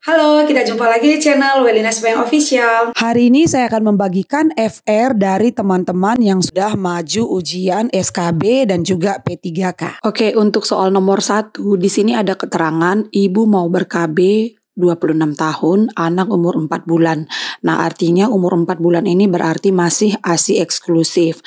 Halo, kita jumpa lagi di channel Welina Speng Official. Hari ini saya akan membagikan FR dari teman-teman yang sudah maju ujian SKB dan juga P3K. Oke, untuk soal nomor 1, di sini ada keterangan ibu mau ber-KB 26 tahun, anak umur 4 bulan. Nah, artinya umur 4 bulan ini berarti masih ASI eksklusif.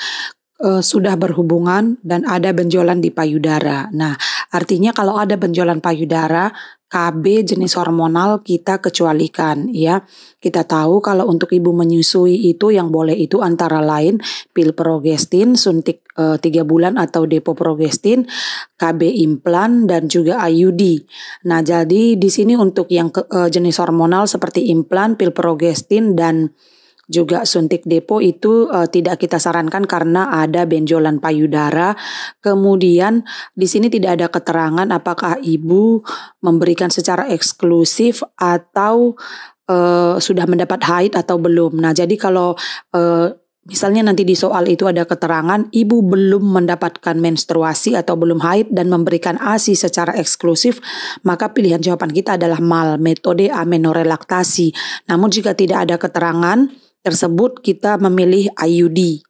Sudah berhubungan dan ada benjolan di payudara. Nah, artinya kalau ada benjolan payudara, KB jenis hormonal kita kecualikan ya. Kita tahu kalau untuk ibu menyusui itu yang boleh itu antara lain pil progestin suntik 3 bulan atau depo progestin, KB implan dan juga IUD. Nah, jadi di sini untuk yang jenis hormonal seperti implan, pil progestin dan juga suntik depo itu tidak kita sarankan karena ada benjolan payudara. Kemudian di sini tidak ada keterangan apakah ibu memberikan secara eksklusif atau sudah mendapat haid atau belum. Nah, jadi kalau misalnya nanti di soal itu ada keterangan ibu belum mendapatkan menstruasi atau belum haid dan memberikan ASI secara eksklusif, maka pilihan jawaban kita adalah MAL, metode amenorelaktasi. Namun jika tidak ada keterangan tersebut, kita memilih IUD.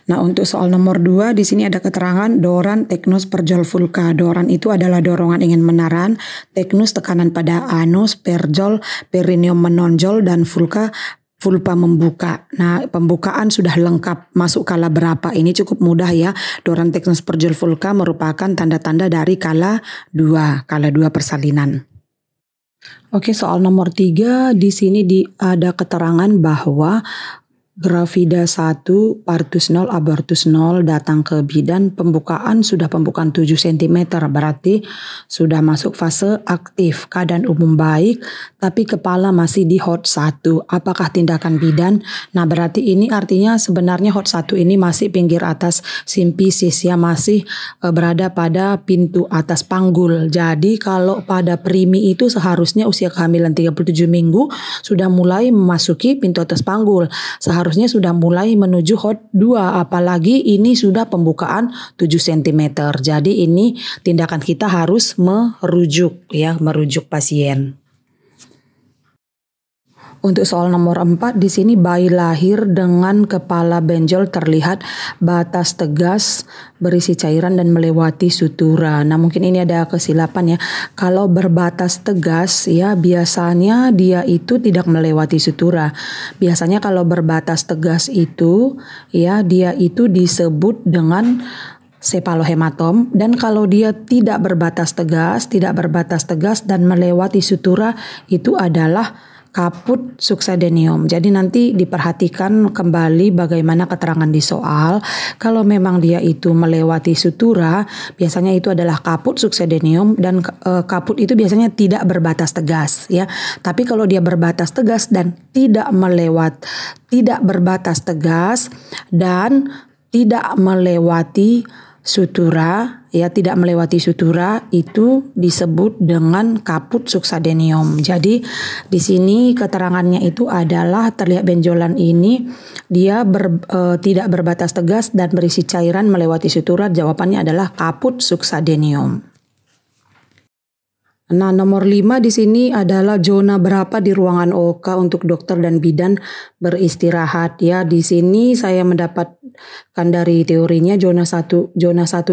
Nah, untuk soal nomor 2 di sini ada keterangan Doran teknus perjol vulka. Doran itu adalah dorongan ingin menaran, teknus tekanan pada anus, perjol perineum menonjol dan vulva membuka. Nah, pembukaan sudah lengkap, masuk kala berapa? Ini cukup mudah ya. Doran teknus perjol vulka merupakan tanda-tanda dari kala 2 persalinan. Oke, soal nomor 3 di sini ada keterangan bahwa gravida 1, partus 0, abortus 0 datang ke bidan, pembukaan 7 cm, berarti sudah masuk fase aktif, keadaan umum baik, tapi kepala masih di HOT 1. Apakah tindakan bidan? Nah, berarti ini artinya sebenarnya HOT 1 ini masih pinggir atas simpisis ya, masih berada pada pintu atas panggul. Jadi kalau pada primi itu seharusnya usia kehamilan 37 minggu sudah mulai memasuki pintu atas panggul. Seharusnya sudah mulai menuju HOT 2, apalagi ini sudah pembukaan 7 cm. Jadi ini tindakan kita harus merujuk pasien. Untuk soal nomor 4 di sini bayi lahir dengan kepala benjol, terlihat batas tegas berisi cairan dan melewati sutura. Nah, mungkin ini ada kesilapan ya. Kalau berbatas tegas ya biasanya dia itu tidak melewati sutura. Biasanya kalau berbatas tegas itu ya dia itu disebut dengan sepalohematom, dan kalau dia tidak berbatas tegas dan melewati sutura itu adalah kaput succedaneum. Jadi nanti diperhatikan kembali bagaimana keterangan di soal. Kalau memang dia itu melewati sutura, biasanya itu adalah kaput succedaneum dan kaput itu biasanya tidak berbatas tegas ya. Tapi kalau dia berbatas tegas dan tidak berbatas tegas dan tidak melewati sutura ya, tidak melewati sutura itu disebut dengan kaput succedaneum. Jadi di sini keterangannya itu adalah terlihat benjolan ini dia tidak berbatas tegas dan berisi cairan melewati sutura. Jawabannya adalah kaput succedaneum. Nah, nomor 5 di sini adalah zona berapa di ruangan OK untuk dokter dan bidan beristirahat ya. Di sini saya mendapatkan dari teorinya zona 1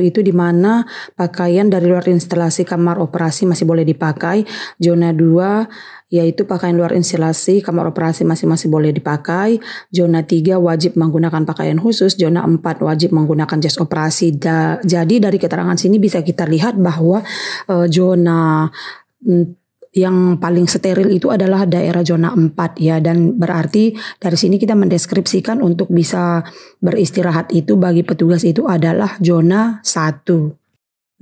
itu di mana pakaian dari luar instalasi kamar operasi masih boleh dipakai. Zona 2 yaitu pakaian luar instalasi kamar operasi masih boleh dipakai. Zona 3 wajib menggunakan pakaian khusus. Zona 4 wajib menggunakan jas operasi. Jadi dari keterangan sini bisa kita lihat bahwa zona yang paling steril itu adalah daerah zona 4 ya, dan berarti dari sini kita mendeskripsikan untuk bisa beristirahat itu bagi petugas itu adalah zona 1.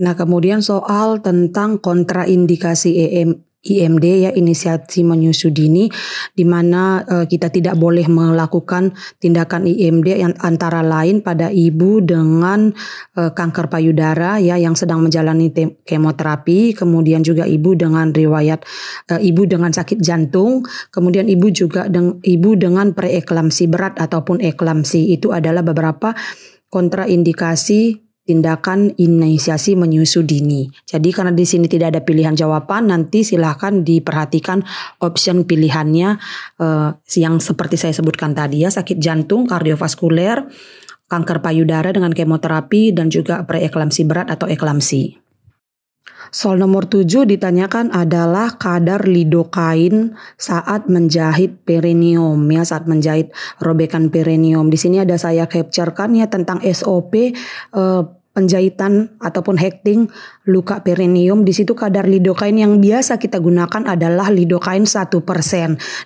Nah, kemudian soal tentang kontraindikasi IMD ya, inisiasi menyusui dini, di mana kita tidak boleh melakukan tindakan IMD yang antara lain pada ibu dengan kanker payudara ya yang sedang menjalani kemoterapi, kemudian juga ibu dengan riwayat ibu dengan sakit jantung, kemudian ibu dengan preeklamsi berat ataupun eklamsi. Itu adalah beberapa kontraindikasi tindakan inisiasi menyusu dini. Jadi karena di sini tidak ada pilihan jawaban, nanti silahkan diperhatikan option pilihannya yang seperti saya sebutkan tadi ya, sakit jantung, kardiovaskuler, kanker payudara dengan kemoterapi, dan juga preeklamsi berat atau eklamsi. Soal nomor 7 ditanyakan adalah kadar lidokain saat menjahit perineum ya, saat menjahit robekan perineum. Di sini ada saya capturekan ya tentang SOP penjahitan ataupun hekting luka perineum. Di situ kadar lidokain yang biasa kita gunakan adalah lidokain 1%.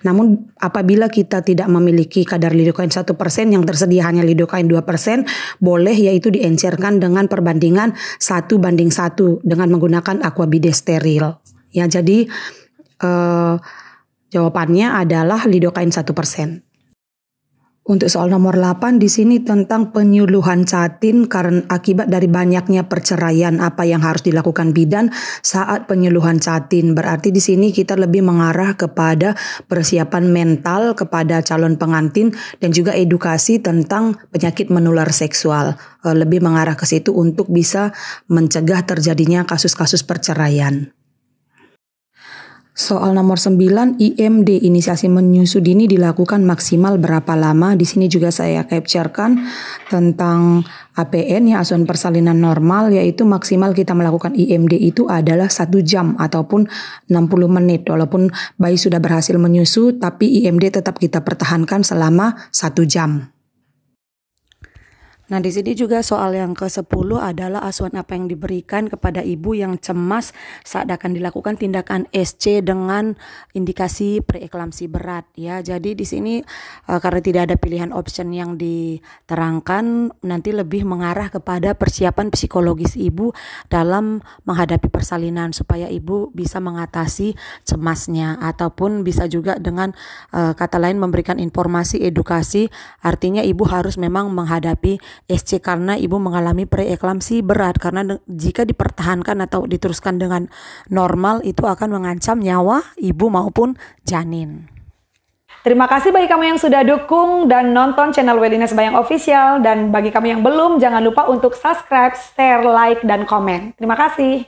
Namun apabila kita tidak memiliki kadar lidokain 1%, yang tersedia hanya lidokain 2%, boleh yaitu diencerkan dengan perbandingan 1:1 dengan menggunakan aquabide steril. Ya, jadi jawabannya adalah lidokain 1%. Untuk soal nomor 8 di sini tentang penyuluhan catin karena akibat dari banyaknya perceraian, apa yang harus dilakukan bidan saat penyuluhan catin. Berarti di sini kita lebih mengarah kepada persiapan mental kepada calon pengantin dan juga edukasi tentang penyakit menular seksual. Lebih mengarah ke situ untuk bisa mencegah terjadinya kasus-kasus perceraian. Soal nomor 9, IMD inisiasi menyusu dini dilakukan maksimal berapa lama? Di sini juga saya capturekan tentang APN ya, asuhan persalinan normal, yaitu maksimal kita melakukan IMD itu adalah 1 jam ataupun 60 menit. Walaupun bayi sudah berhasil menyusu, tapi IMD tetap kita pertahankan selama 1 jam. Nah, di sini juga soal yang ke-10 adalah asuhan apa yang diberikan kepada ibu yang cemas saat akan dilakukan tindakan SC dengan indikasi preeklamsi berat ya. Jadi di sini karena tidak ada pilihan option yang diterangkan, nanti lebih mengarah kepada persiapan psikologis ibu dalam menghadapi persalinan supaya ibu bisa mengatasi cemasnya, ataupun bisa juga dengan kata lain memberikan informasi edukasi, artinya ibu harus memang menghadapi SC karena ibu mengalami preeklamsi berat, karena jika dipertahankan atau diteruskan dengan normal itu akan mengancam nyawa ibu maupun janin. Terima kasih bagi kamu yang sudah dukung dan nonton channel Welina Sembayang Official, dan bagi kamu yang belum, jangan lupa untuk subscribe, share, like, dan komen. Terima kasih.